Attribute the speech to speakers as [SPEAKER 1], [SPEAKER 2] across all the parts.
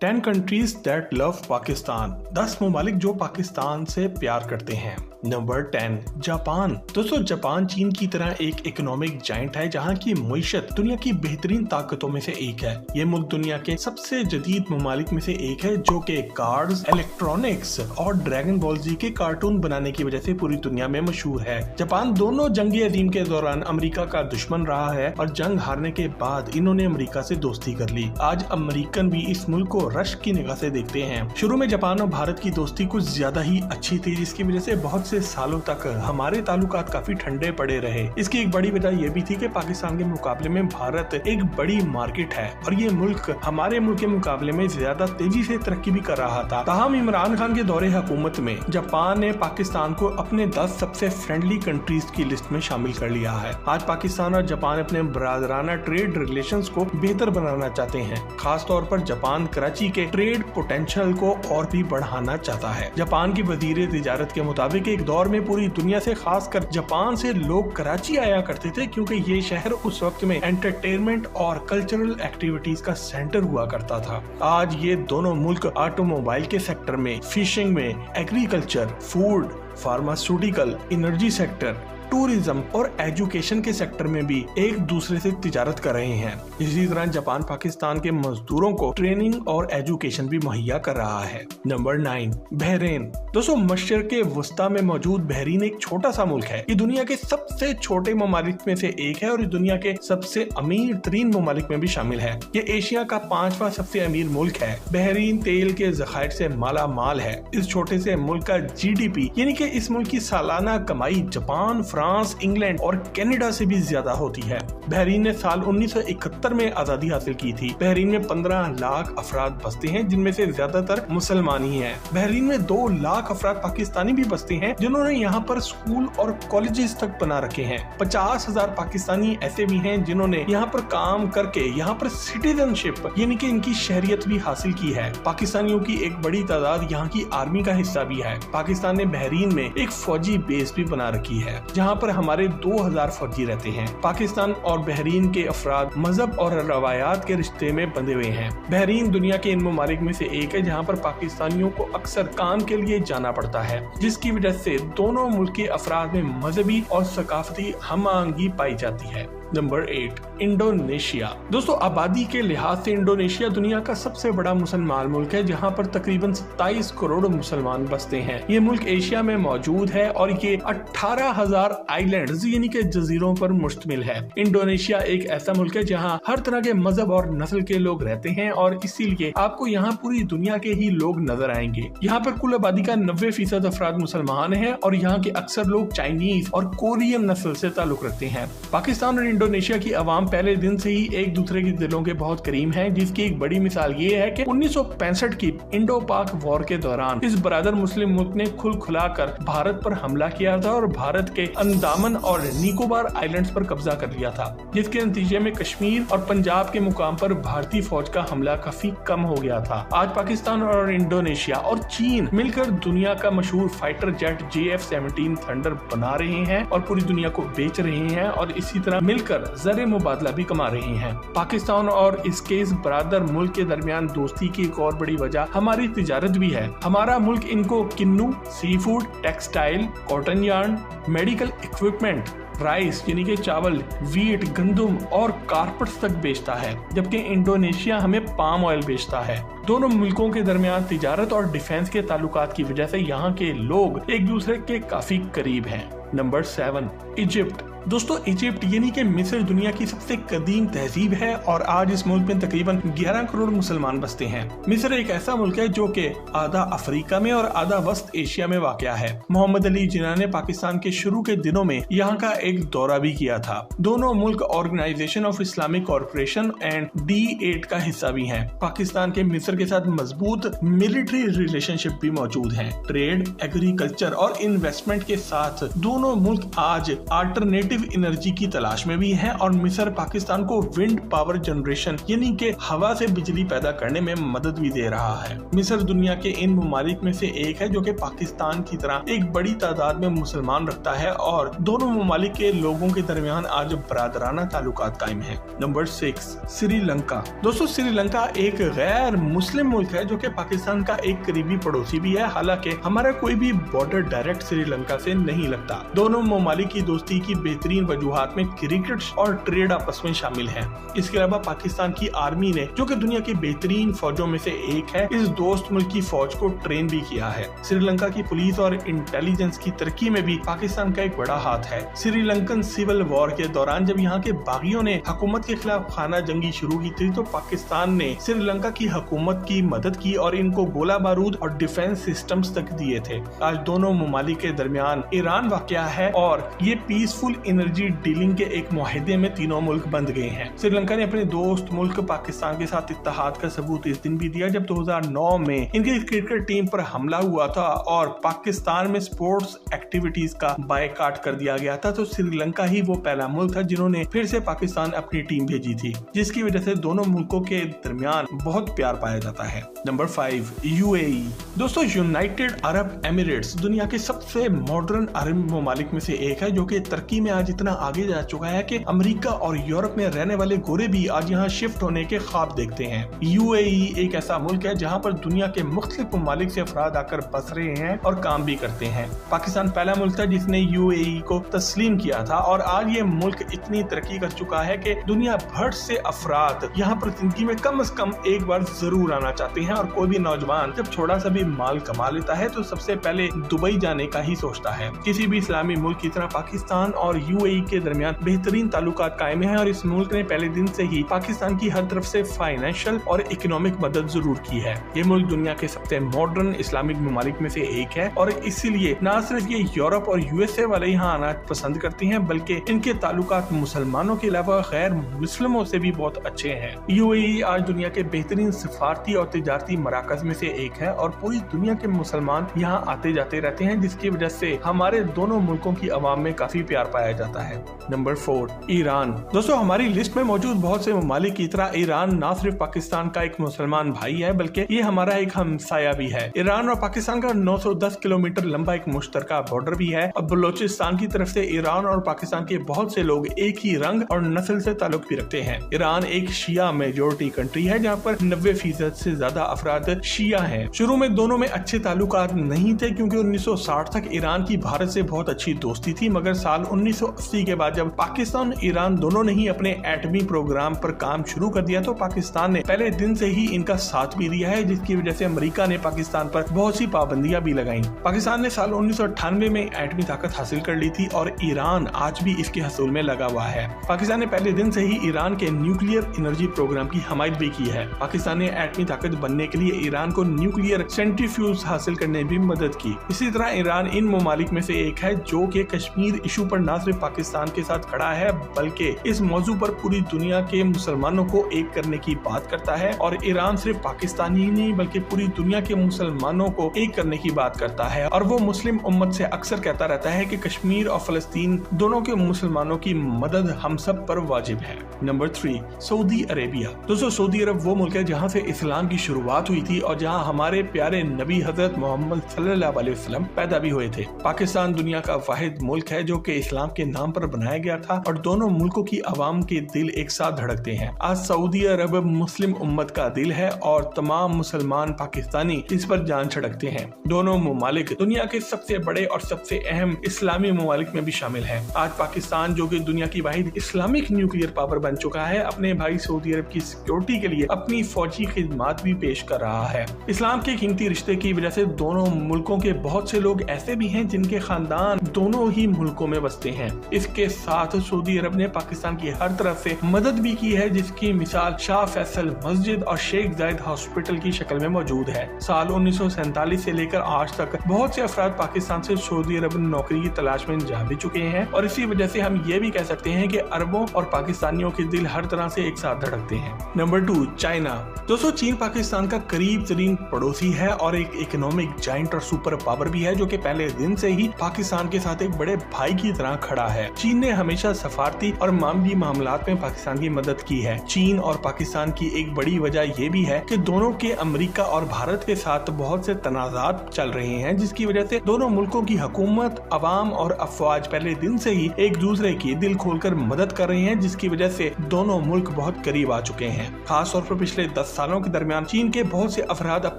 [SPEAKER 1] 10 countries that love Pakistan, 10 ममालिक जो पाकिस्तान से प्यार करते हैं। Number 10 Japan. दोस्तों जापान चीन की तरह एक इकोनॉमिक जाइंट है जहां की मईशत दुनिया की बेहतरीन ताकतों में से एक है। ये मुल्क दुनिया के सबसे जदीद ममालिक में से एक है जो कि कार्ड्स, इलेक्ट्रॉनिक्स और ड्रैगन बॉल जी के कार्टून बनाने की वजह से पूरी दुनिया में मशहूर है। जापान दोनों जंग अजीम के दौरान अमेरिका का दुश्मन रहा है और जंग हारने के बाद इन्होंने अमेरिका से दोस्ती कर ली। आज अमेरिकन भी इस मुल्क को रश्क की निगाह से देखते हैं। शुरू में जापान और भारत की दोस्ती कुछ ज्यादा ही अच्छी थी, जिसकी वजह से बहुत से सालों तक हमारे ताल्लुकात काफी ठंडे पड़े रहे। इसकी एक बड़ी वजह यह भी थी कि पाकिस्तान के मुकाबले में भारत एक बड़ी मार्केट है और ये मुल्क हमारे मुल्क के मुकाबले में ज्यादा तेजी से तरक्की भी कर रहा था। ताहम इमरान खान के दौरे हुकूमत में जापान ने पाकिस्तान को अपने 10 सबसे फ्रेंडली कंट्रीज की लिस्ट में शामिल कर लिया है। आज पाकिस्तान और जापान अपने बरादराना ट्रेड रिलेशंस को बेहतर बनाना चाहते हैं। खास तौर पर जापान कराची के ट्रेड पोटेंशियल को और भी बढ़ाना चाहता है। जापान की वजीर तिजारत के मुताबिक एक दौर में पूरी दुनिया से खासकर जापान से लोग कराची आया करते थे, क्योंकि ये शहर उस वक्त में एंटरटेनमेंट और कल्चरल एक्टिविटीज का सेंटर हुआ करता था। आज ये दोनों मुल्क ऑटोमोबाइल के सेक्टर में, फिशिंग में, agriculture, food, pharmaceutical, energy sector, tourism और एजुकेशन के सेक्टर में भी एक दूसरे से तिजारत कर रहे हैं। इसी तरह जापान पाकिस्तान के मजदूरों को ट्रेनिंग और एजुकेशन भी मुहैया कर रहा है। Number 9 Bahrain. दोस्तों मशरिक वस्ता में मौजूद बहरीन एक छोटा सा मुल्क है। ये दुनिया के सबसे छोटे ममालिक में से एक है और ये दुनिया के सबसे अमीर तरीन ममालिक में भी शामिल है। ये एशिया का 5वां सबसे अमीर मुल्क है। बहरीन तेल के जखायर से माला माल है। इस छोटे से मुल्क का GDP यानी कि इस मुल्क की सालाना कमाई जापान, फ्रांस, इंग्लैंड और कनाडा से भी ज्यादा होती है। बहरीन ने साल 1971 में आजादी हासिल की थी। बहरीन में 15 लाख अफराद बसते हैं, जिनमें से ज्यादातर मुसलमान ही हैं। बहरीन में 2 लाख अफराद पाकिस्तानी भी बसते हैं, जिन्होंने यहाँ पर स्कूल और कॉलेजेस तक बना रखे हैं। 50,000 पाकिस्तानी ऐसे भी हैं जिन्होंने यहाँ पर काम करके यहाँ पर सिटीजनशिप यानी कि इनकी शहरियत भी हासिल की है। पाकिस्तानियों की एक बड़ी तादाद यहाँ की आर्मी का हिस्सा भी है। पाकिस्तान ने बहरीन में एक फौजी बेस भी बना रखी है, जहाँ पर हमारे 2000 फौजी रहते हैं। पाकिस्तान और बहरीन के अफराद मजहब और रवायात के रिश्ते में बंधे हुए हैं। बहरीन दुनिया के इन ममालिक में से एक है जहाँ पर पाकिस्तानियों को अक्सर काम के लिए जाना पड़ता है, जिसकी वजह से दोनों मुल्क के अफराद में मजहबी और सकाफती हम-आहंगी पाई जाती है। Number 8 Indonesia. दोस्तों आबादी के लिहाज से इंडोनेशिया दुनिया का सबसे बड़ा मुसलमान मुल्क है, जहां पर तकरीबन 27 करोड़ मुसलमान बसते हैं। ये मुल्क एशिया में मौजूद है और ये 18,000 आइलैंड्स यानी कि जजीरों पर मुश्तमिल है। इंडोनेशिया एक ऐसा मुल्क है जहां हर तरह के मजहब और नस्ल के लोग रहते हैं और इसीलिए आपको यहाँ पूरी दुनिया के ही लोग नजर आएंगे। यहाँ पर कुल आबादी का 90% अफराद मुसलमान है और यहाँ के अक्सर लोग चाइनीज और कोरियन नस्ल से ताल्लुक रखते हैं। पाकिस्तान और इंडोनेशिया की आवाम पहले दिन से ही एक दूसरे के दिलों के बहुत करीब हैं, जिसकी एक बड़ी मिसाल ये है कि 1965 की इंडो पाक वॉर के दौरान इस बरादर मुस्लिम मुल्क ने खुलखुलाकर भारत पर हमला किया था और भारत के अंडमान और निकोबार आइलैंड्स पर कब्जा कर लिया था, जिसके नतीजे में कश्मीर और पंजाब के मुकाम पर भारतीय फौज का हमला काफी कम हो गया था। आज पाकिस्तान और इंडोनेशिया और चीन मिलकर दुनिया का मशहूर फाइटर जेट JF-17 थंडर बना रहे हैं और पूरी दुनिया को बेच रहे हैं और इसी तरह मिलकर ज़र मुबादला भी कमा रहे हैं। पाकिस्तान और इसके इस बरादर मुल्क के दरमियान दोस्ती की एक और बड़ी वजह हमारी तिजारत भी है। हमारा मुल्क इनको kinnow, seafood, textile, cotton yarn, medical equipment, rice यानी कि चावल, वीट, गंदम और कारपेट्स तक बेचता है, जबकि इंडोनेशिया हमें पाम ऑयल बेचता है। दोनों मुल्कों के दरमियान तिजारत और डिफेंस के ताल्लुकात की वजह से यहाँ के लोग एक दूसरे के काफी करीब हैं। Number 7 Egypt. दोस्तों इजिप्ट यानी कि मिस्र दुनिया की सबसे कदीम तहजीब है और आज इस मुल्क में तकरीबन 11 करोड़ मुसलमान बसते हैं। मिस्र एक ऐसा मुल्क है जो कि आधा अफ्रीका में और आधा वस्त एशिया में वाक़या है। मोहम्मद अली जिन्ना ने पाकिस्तान के शुरू के दिनों में यहाँ का एक दौरा भी किया था। दोनों मुल्क Organisation of Islamic Corporation and D8 का हिस्सा भी हैं। पाकिस्तान के मिस्र के साथ मजबूत मिलिट्री रिलेशनशिप भी मौजूद है। ट्रेड, एग्रीकल्चर और इन्वेस्टमेंट के साथ दोनों मुल्क आज अल्टरनेटिव अल्टरनेटिव एनर्जी की तलाश में भी है और मिस्र पाकिस्तान को विंड पावर जनरेशन यानी कि हवा से बिजली पैदा करने में मदद भी दे रहा है। मिस्र दुनिया के इन ममालिक में से एक है जो कि पाकिस्तान की तरह एक बड़ी तादाद में मुसलमान रखता है और दोनों ममालिक के लोगों के दरमियान आज बरादराना ताल्लुकात कायम है। नंबर 6, श्रीलंका। दोस्तों, श्रीलंका एक गैर मुस्लिम मुल्क है जो कि पाकिस्तान का एक करीबी पड़ोसी भी है। हालांकि हमारा कोई भी बॉर्डर डायरेक्ट श्रीलंका से नहीं लगता। दोनों ममालिक की दोस्ती की बेहतरीन वजूहात में क्रिकेट और ट्रेड आपस में शामिल है। इसके अलावा पाकिस्तान की आर्मी ने, जो कि दुनिया की बेहतरीन फौजों में से एक है, इस दोस्त मुल्क की फौज को ट्रेन भी किया है। श्रीलंका की पुलिस और इंटेलिजेंस की तरक्की में भी पाकिस्तान का एक बड़ा हाथ है। श्रीलंकन सिविल वॉर के दौरान जब यहाँ के बागियों ने हुकूमत के खिलाफ खाना जंगी शुरू की थी तो पाकिस्तान ने श्रीलंका की हुकूमत की मदद की और इनको गोला बारूद और डिफेंस सिस्टम्स तक दिए थे। आज दोनों ममालिक के दरमियान ईरान वाक़या है और ये पीसफुल एनर्जी डीलिंग के एक मुआहदे में तीनों मुल्क बंध गए हैं। श्रीलंका ने अपने दोस्त मुल्क पाकिस्तान के साथ इत्तेहाद का सबूत इस दिन भी दिया जब 2009 में इनकी क्रिकेट टीम पर हमला हुआ था और पाकिस्तान में स्पोर्ट्स एक्टिविटीज का बायकॉट कर दिया गया था। तो श्रीलंका ही वो पहला मुल्क था जिन्होंने फिर से पाकिस्तान अपनी टीम भेजी थी, जिसकी वजह से दोनों मुल्कों के दरमियान बहुत प्यार पाया जाता है। Number 5, UAE. दोस्तों, यूनाइटेड अरब एमिरेट्स दुनिया के सबसे मॉडर्न अरब ममालिक में से एक है जो कि तरक्की में आज इतना आगे जा चुका है कि अमेरिका और यूरोप में रहने वाले गोरे भी आज यहाँ शिफ्ट होने के ख्वाब देखते हैं। यूएई एक ऐसा मुल्क है जहाँ पर दुनिया के मुख्तलिफ ममालिक से अफराद आकर बस रहे हैं और काम भी करते हैं। पाकिस्तान पहला मुल्क था जिसने यूएई को तस्लीम किया था और आज ये मुल्क इतनी तरक्की कर चुका है कि दुनिया भर से अफराद यहाँ पर जिंदगी में कम से कम एक बार जरूर आना चाहते हैं और कोई भी नौजवान जब थोड़ा सा भी माल कमा लेता है तो सबसे पहले दुबई जाने का ही सोचता है। किसी भी इस्लामी मुल्क की तरह पाकिस्तान और यूएई के दरमियान बेहतरीन ताल्लुकात कायम है और इस मुल्क ने पहले दिन से ही पाकिस्तान की हर तरफ से फाइनेंशियल और इकोनॉमिक मदद जरूर की है। ये मुल्क दुनिया के सबसे मॉडर्न इस्लामिक ममालिक में से एक है और इसीलिए न सिर्फ ये यूरोप और यूएसए वाले यहाँ आना पसंद करते हैं बल्कि इनके ताल्लुकात मुसलमानों के अलावा गैर मुस्लिमों से भी बहुत अच्छे हैं। यूएई आज दुनिया के बेहतरीन सफारती और तिजारती मराकज में से एक है और पूरी दुनिया के मुसलमान यहाँ आते जाते रहते हैं, जिसकी वजह से हमारे दोनों मुल्कों की आवाम में काफी प्यार पाया जाता है। Number 4, Iran. दोस्तों, हमारी लिस्ट में मौजूद बहुत से ममालिक की तरह ईरान न सिर्फ पाकिस्तान का एक मुसलमान भाई है बल्कि ये हमारा एक हमसाया भी है। ईरान और पाकिस्तान का 910 किलोमीटर लंबा एक मुश्तरका बॉर्डर भी है और बलोचिस्तान की तरफ से ईरान और पाकिस्तान के बहुत से लोग एक ही रंग और नस्ल से ताल्लुक भी रखते हैं। ईरान एक शिया मेजोरिटी कंट्री है जहाँ पर 90% से ज्यादा अफराद शिया हैं। शुरू में दोनों में अच्छे ताल्लुकात नहीं थे क्योंकि 1960 तक ईरान की भारत से बहुत अच्छी दोस्ती थी, मगर साल 1980 के बाद जब पाकिस्तान ईरान दोनों ने ही अपने एटमी प्रोग्राम पर काम शुरू कर दिया तो पाकिस्तान ने पहले दिन से ही इनका साथ भी दिया है, जिसकी वजह से अमेरिका ने पाकिस्तान पर बहुत सी पाबंदियां भी लगाई। पाकिस्तान ने साल 1998 में एटमी ताकत हासिल कर ली थी और ईरान आज भी इसके हसूल में लगा हुआ है। पाकिस्तान ने पहले दिन से ही ईरान के न्यूक्लियर एनर्जी प्रोग्राम की हमायत भी की है। पाकिस्तान ने एटमी ताकत बनने के लिए ईरान को न्यूक्लियर सेंट्रीफ्यूज हासिल करने में भी मदद की। इसी तरह ईरान इन ममालिक में से एक है जो कि कश्मीर इशू पर न सिर्फ पाकिस्तान के साथ खड़ा है बल्कि इस मौजू पर पूरी दुनिया के मुसलमानों को एक करने की बात करता है और ईरान सिर्फ पाकिस्तान ही नहीं बल्कि पूरी दुनिया के मुसलमानों को एक करने की बात करता है और वो मुस्लिम उम्मत से अक्सर कहता रहता है कि कश्मीर और फलस्तीन दोनों के मुसलमानों की मदद हम सब पर वाजिब है। Number 3, Saudi Arabia. दोस्तों, सऊदी अरब वो मुल्क है जहाँ से इस्लाम की शुरुआत हुई थी और जहाँ हमारे प्यारे नबी हजरत मोहम्मद सल्लल्लाहु अलैहि वसल्लम पैदा भी हुए थे। पाकिस्तान दुनिया का वाहिद मुल्क है जो कि इस्लाम के नाम पर बनाया गया था और दोनों मुल्कों की आवाम के दिल एक साथ धड़कते हैं। आज सऊदी अरब मुस्लिम उम्मत का दिल है और तमाम मुसलमान पाकिस्तानी इस पर जान छिड़कते हैं। दोनों ममालिक दुनिया के सबसे बड़े और सबसे अहम इस्लामी ममालिक में भी शामिल है। आज पाकिस्तान जो कि दुनिया की वाहिद इस्लामिक न्यूक्लियर पावर बन चुका है, अपने भाई सऊदी अरब की सिक्योरिटी के लिए अपनी फौजी खिदमत भी पेश कर रहा है। इस्लाम के कीमती रिश्ते की वजह से दोनों मुल्कों के बहुत से लोग ऐसे भी हैं जिनके खानदान दोनों ही मुल्कों में बसते हैं। इसके साथ सऊदी अरब ने पाकिस्तान की हर तरफ से मदद भी की है, जिसकी मिसाल शाह फैसल मस्जिद और शेख जायद हॉस्पिटल की शक्ल में मौजूद है। साल 1947 से लेकर आज तक बहुत से अफराद पाकिस्तान से सऊदी अरब नौकरी की तलाश में जा भी चुके हैं और इसी वजह से हम ये भी कह सकते हैं कि अरबों और पाकिस्तानियों के दिल हर तरह से एक साथ धड़कते हैं। Number 2, China. दोस्तों, चीन पाकिस्तान का करीब तरीन पड़ोसी है और एक इकोनॉमिक जाइंट और सुपर पावर भी है जो कि पहले दिन से ही पाकिस्तान के साथ एक बड़े भाई की तरह खड़ा खड़ा है। चीन ने हमेशा सफारती और मामूली मामलात में पाकिस्तान की मदद की है। चीन और पाकिस्तान की एक बड़ी वजह ये भी है कि दोनों के अमेरिका और भारत के साथ बहुत से तनाजात चल रहे हैं, जिसकी वजह से दोनों मुल्कों की हुकूमत, अवाम और अफवाज पहले दिन से ही एक दूसरे की दिल खोलकर मदद कर रहे हैं, जिसकी वजह से दोनों मुल्क बहुत करीब आ चुके हैं। खास तौर पर पिछले 10 सालों के दरमियान चीन के बहुत से अफराद अब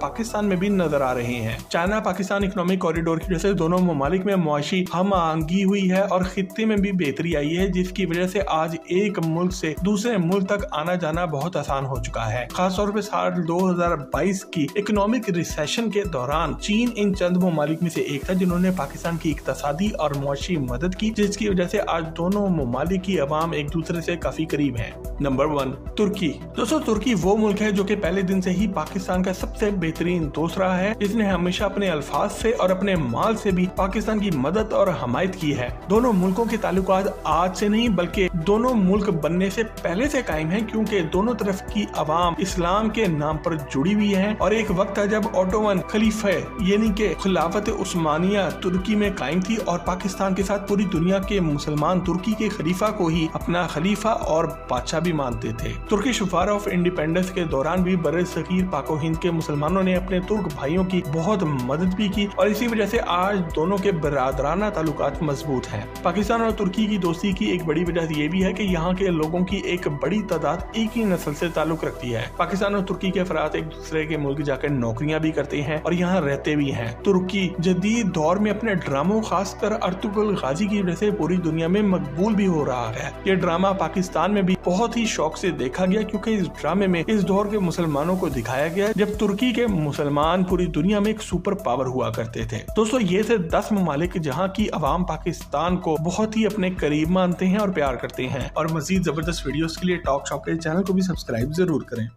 [SPEAKER 1] पाकिस्तान में भी नजर आ रहे हैं। चाइना पाकिस्तान इकोनॉमिक कॉरिडोर की वजह से दोनों ममालिक में मुआशी हम आहंगी हुई है और खित्ते में भी बेहतरी आई है, जिसकी वजह से आज एक मुल्क से दूसरे मुल्क तक आना जाना बहुत आसान हो चुका है। खासतौर पर साल 2022 की इकोनॉमिक रिसेशन के दौरान चीन इन चंद ममालिक में से एक था जिन्होंने पाकिस्तान की इक्तसादी और मुआशी मदद की, जिसकी वजह से आज दोनों ममालिक की अवाम एक दूसरे से काफी करीब है। नंबर 1 तुर्की। दोस्तों, तुर्की वो मुल्क है जो कि पहले दिन से ही पाकिस्तान का सबसे बेहतरीन दोस्त रहा है, जिसने हमेशा अपने अल्फाज से और अपने माल से भी पाकिस्तान की मदद और हमायत की है। दोनों मुल्कों के ताल्लुकात आज से नहीं बल्कि दोनों मुल्क बनने से पहले से कायम है, क्योंकि दोनों तरफ की अवाम इस्लाम के नाम पर जुड़ी हुई है और एक वक्त था जब ओटोमन खलीफा यानी कि खिलाफत उस्मानिया तुर्की में कायम थी और पाकिस्तान के साथ पूरी दुनिया के मुसलमान तुर्की के खलीफा को ही अपना खलीफा और बादशाह भी मानते थे। तुर्किश वार ऑफ इंडिपेंडेंस के दौरान भी बरे सगीर पाको हिंद के मुसलमानों ने अपने तुर्क भाइयों की बहुत मदद भी की और इसी वजह से आज दोनों के बरादराना ताल्लुकात मजबूत हैं। पाकिस्तान और तुर्की की दोस्ती की एक बड़ी वजह ये भी है कि यहाँ के लोगों की एक बड़ी तादाद एक ही नस्ल से ताल्लुक रखती है। पाकिस्तान और तुर्की के अफराद एक दूसरे के मुल्क जाकर नौकरियां भी करते हैं और यहाँ रहते भी हैं। तुर्की जदीद दौर में अपने ड्रामों, खासकर अर्तुगरुल गाजी की वजह से पूरी दुनिया में मकबूल भी हो रहा है। ये ड्रामा पाकिस्तान में भी बहुत ही शौक से देखा गया, क्योंकि इस ड्रामे में इस दौर के मुसलमानों को दिखाया गया जब तुर्की के मुसलमान पूरी दुनिया में एक सुपर पावर हुआ करते थे। दोस्तों, ये थे 10 ममालिक जहाँ की अवाम पाकिस्तान को बहुत ही अपने करीब मानते हैं और प्यार करते हैं। और मजीद जबरदस्त वीडियोस के लिए टॉक शॉप के चैनल को भी सब्सक्राइब जरूर करें।